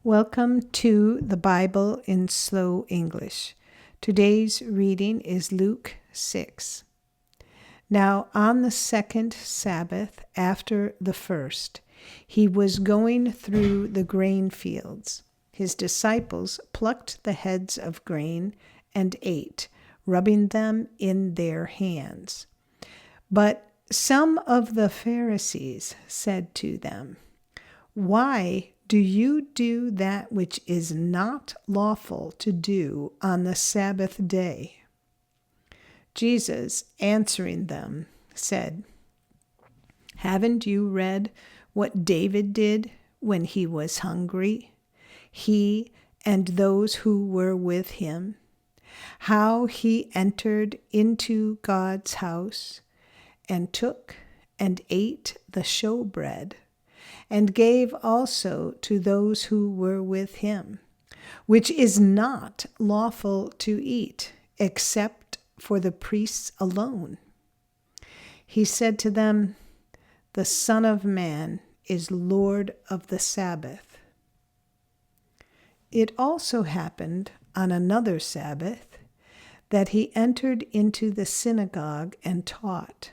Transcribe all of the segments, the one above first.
Welcome to the Bible in Slow English. Today's reading is Luke 6. Now on the second Sabbath after the first, he was going through the grain fields. His disciples plucked the heads of grain and ate, rubbing them in their hands. But some of the Pharisees said to them, "Why do you do that which is not lawful to do on the Sabbath day?" Jesus, answering them, said, "Haven't you read what David did when he was hungry, he and those who were with him, how he entered into God's house and took and ate the showbread, and gave also to those who were with him, which is not lawful to eat, except for the priests alone? He said to them, 'The Son of Man is Lord of the Sabbath.' It also happened on another Sabbath that he entered into the synagogue and taught.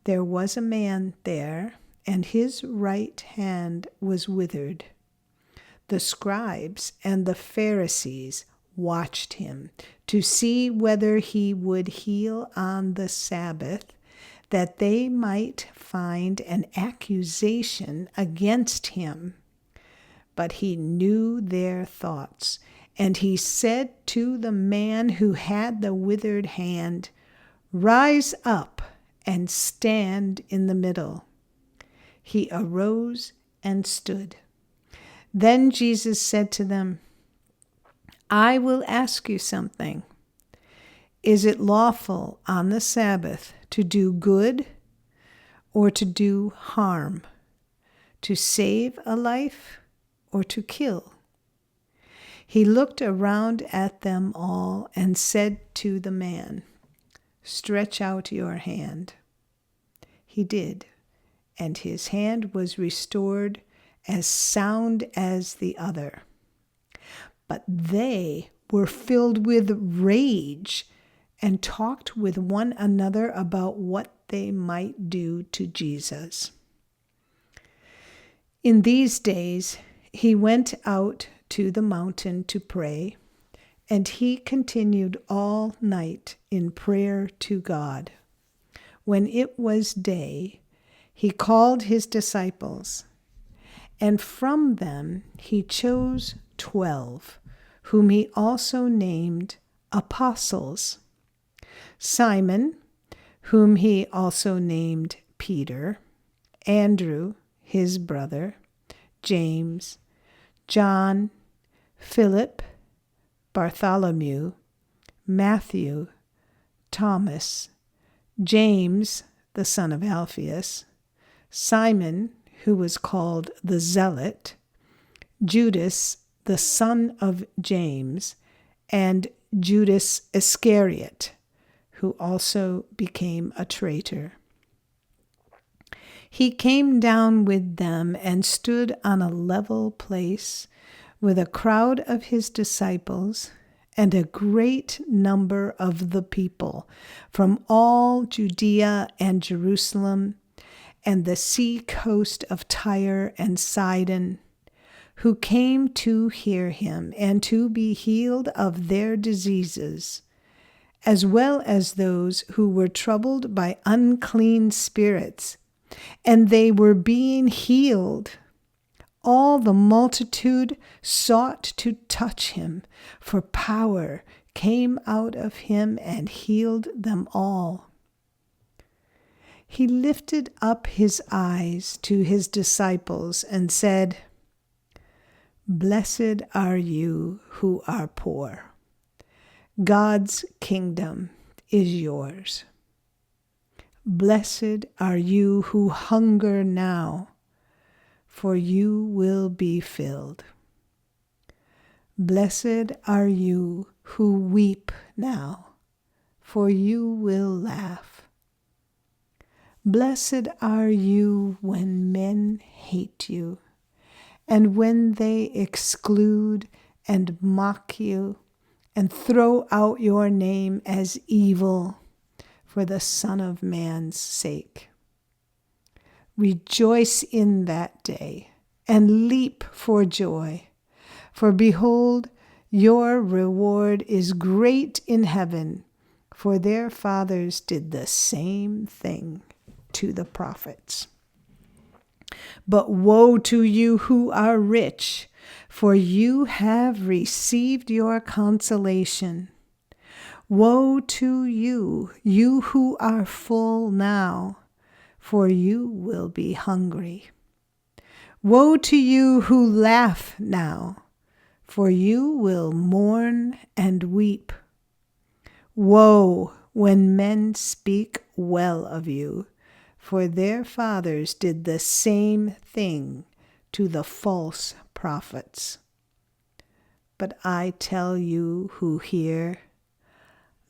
There was a man there, and his right hand was withered. The scribes and the Pharisees watched him to see whether he would heal on the Sabbath, that they might find an accusation against him. But he knew their thoughts, and he said to the man who had the withered hand, 'Rise up and stand in the middle.' He arose and stood. Then Jesus said to them, 'I will ask you something. Is it lawful on the Sabbath to do good or to do harm, to save a life or to kill?' He looked around at them all and said to the man, 'Stretch out your hand.' He did, and his hand was restored as sound as the other. But they were filled with rage and talked with one another about what they might do to Jesus. In these days he went out to the mountain to pray, and he continued all night in prayer to God. When it was day, he called his disciples, and from them he chose 12, whom he also named apostles: Simon, whom he also named Peter, Andrew, his brother, James, John, Philip, Bartholomew, Matthew, Thomas, James, the son of Alphaeus, Simon, who was called the Zealot, Judas, the son of James, and Judas Iscariot, who also became a traitor. He came down with them and stood on a level place with a crowd of his disciples and a great number of the people from all Judea and Jerusalem and the sea coast of Tyre and Sidon, who came to hear him and to be healed of their diseases, as well as those who were troubled by unclean spirits, and they were being healed. All the multitude sought to touch him, for power came out of him and healed them all. He lifted up his eyes to his disciples and said, "Blessed are you who are poor. God's kingdom is yours. Blessed are you who hunger now, for you will be filled. Blessed are you who weep now, for you will laugh. Blessed are you when men hate you And when they exclude and mock you and throw out your name as evil for the Son of Man's sake, rejoice in that day and leap for joy. For behold, your reward is great in heaven, for their fathers did the same thing to the prophets. But woe to you who are rich, for you have received your consolation. Woe to you, you who are full now, for you will be hungry. Woe to you who laugh now, for you will mourn and weep. Woe when men speak well of you, for their fathers did the same thing to the false prophets. But I tell you who hear,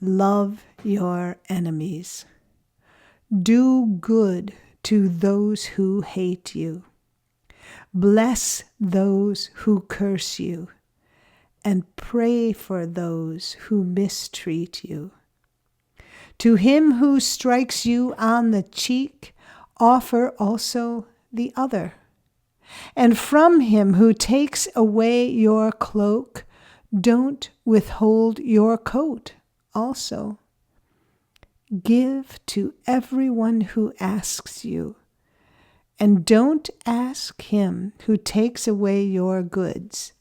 love your enemies. Do good to those who hate you. Bless those who curse you, and pray for those who mistreat you. To him who strikes you on the cheek, offer also the other. And from him who takes away your cloak, don't withhold your coat also. Give to everyone who asks you, and don't ask him who takes away your goods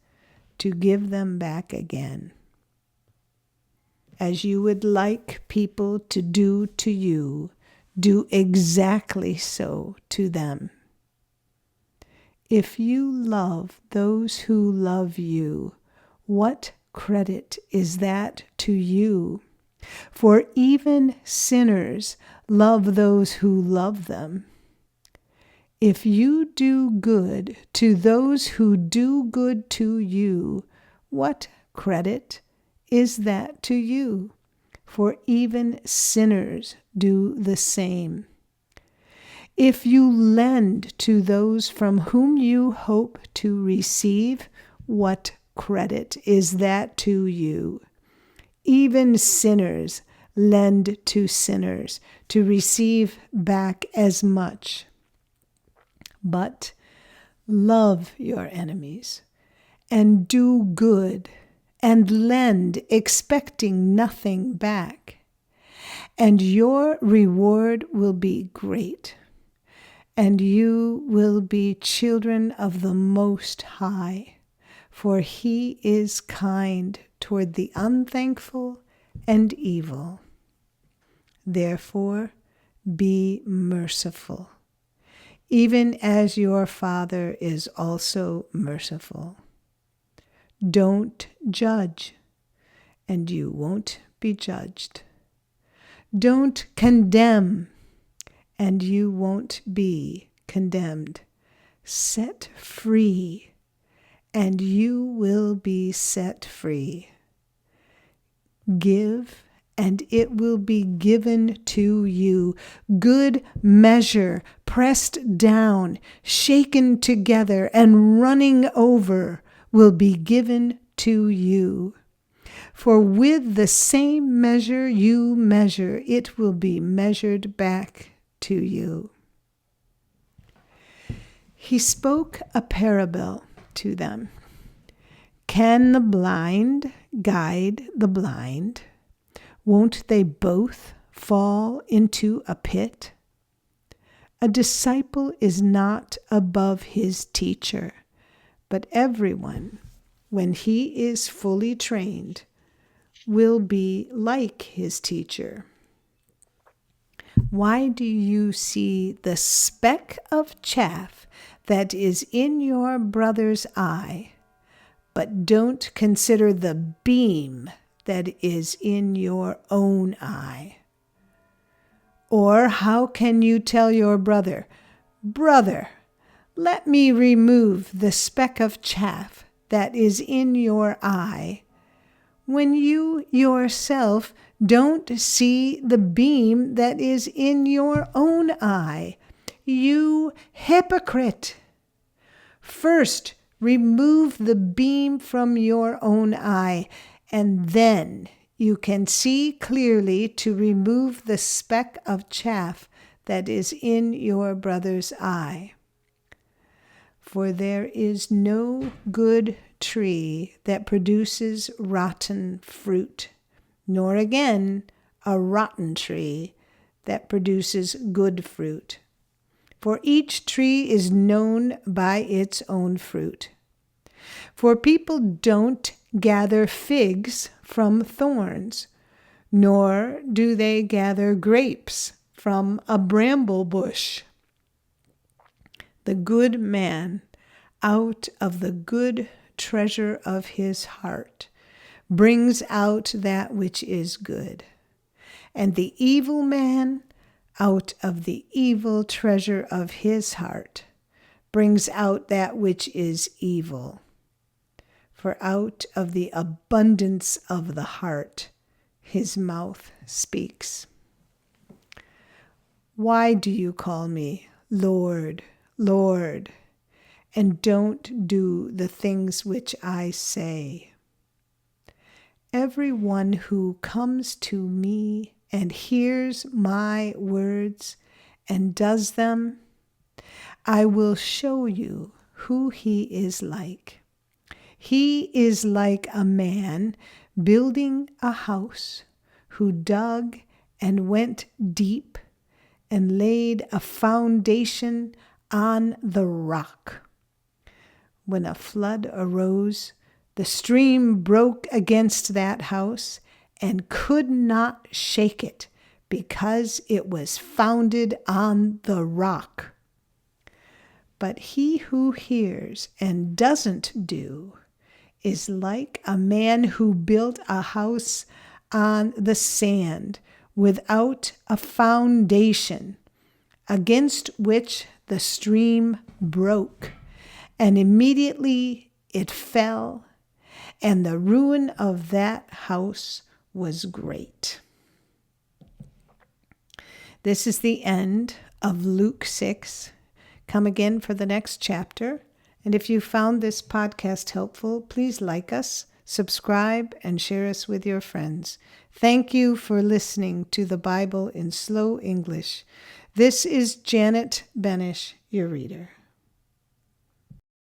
to give them back again. As you would like people to do to you, do exactly so to them. If you love those who love you, what credit is that to you? For even sinners love those who love them. If you do good to those who do good to you, what credit is that to you? For even sinners do the same. If you lend to those from whom you hope to receive, what credit is that to you? Even sinners lend to sinners to receive back as much. But love your enemies, and do good, and lend, expecting nothing back. And your reward will be great, and you will be children of the Most High, for he is kind toward the unthankful and evil. Therefore, be merciful, even as your Father is also merciful. Don't judge, and you won't be judged. Don't condemn, and you won't be condemned. Set free, and you will be set free. Give, and it will be given to you. Good measure, pressed down, shaken together, and running over, will be given to you. For with the same measure you measure, it will be measured back to you. He spoke a parable to them. Can the blind guide the blind? Won't they both fall into a pit? A disciple is not above his teacher, but everyone, when he is fully trained, will be like his teacher. Why do you see the speck of chaff that is in your brother's eye, but don't consider the beam that is in your own eye? Or how can you tell your brother, "Brother, let me remove the speck of chaff that is in your eye," when you yourself don't see the beam that is in your own eye? You hypocrite! First Remove the beam from your own eye, and then you can see clearly to remove the speck of chaff that is in your brother's eye. For there is no good tree that produces rotten fruit, nor again a rotten tree that produces good fruit. For each tree is known by its own fruit. For people don't gather figs from thorns, nor do they gather grapes from a bramble bush. The good man, out of the good treasure of his heart, brings out that which is good. And the evil man, out of the evil treasure of his heart, brings out that which is evil. For out of the abundance of the heart, his mouth speaks. Why do you call me Lord, Lord, and don't do the things which I say? Everyone who comes to me and hears my words and does them, I will show you who he is like. He is like a man building a house who dug and went deep and laid a foundation on the rock. When a flood arose, the stream broke against that house and could not shake it because it was founded on the rock. But he who hears and doesn't do is like a man who built a house on the sand without a foundation, against which the stream broke, and immediately it fell, and the ruin of that house was great. This is the end of Luke 6. Come again for the next chapter. And if you found this podcast helpful, please like us, subscribe, and share us with your friends. Thank you for listening to the Bible in Slow English. This is Janet Benish, your reader.